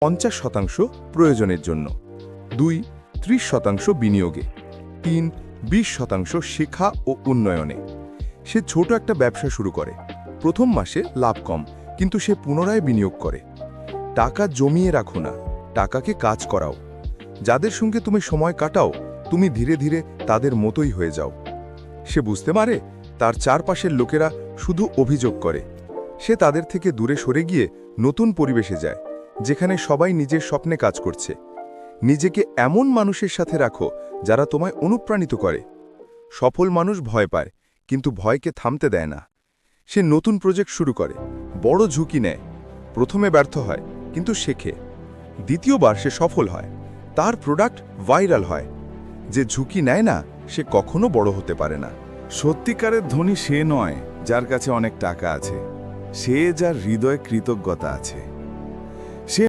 50% প্রয়োজনের জন্য, 2 30% বিনিয়োগে, 3 20% শেখা ও উন্নয়নে। সে ছোট একটা ব্যবসা শুরু করে, প্রথম মাসে লাভ কম, কিন্তু সে পুনরায় বিনিয়োগ করে। টাকা জমিয়ে রাখো না, টাকাকে কাজ করাও। যাদের সঙ্গে তুমি সময় কাটাও, তুমি ধীরে ধীরে তাদের মতোই হয়ে যাও। সে বুঝতে পারে তার চারপাশের লোকেরা শুধু অভিযোগ করে। সে তাদের থেকে দূরে সরে গিয়ে নতুন পরিবেশে যায়, যেখানে সবাই নিজের স্বপ্নে কাজ করছে। নিজেকে এমন মানুষের সাথে রাখো যারা তোমায় অনুপ্রাণিত করে। সফল মানুষ ভয় পায়, কিন্তু ভয়কে থামতে দেয় না। সে নতুন প্রজেক্ট শুরু করে, বড় ঝুঁকি নেয়, প্রথমে ব্যর্থ হয় কিন্তু শেখে। দ্বিতীয়বার সে সফল হয়, তার প্রোডাক্ট ভাইরাল হয়। যে ঝুঁকি নেয় না, সে কখনো বড় হতে পারে না। সত্যিকারের ধনী সে নয় যার কাছে অনেক টাকা আছে, সে যার হৃদয়ে কৃতজ্ঞতা আছে।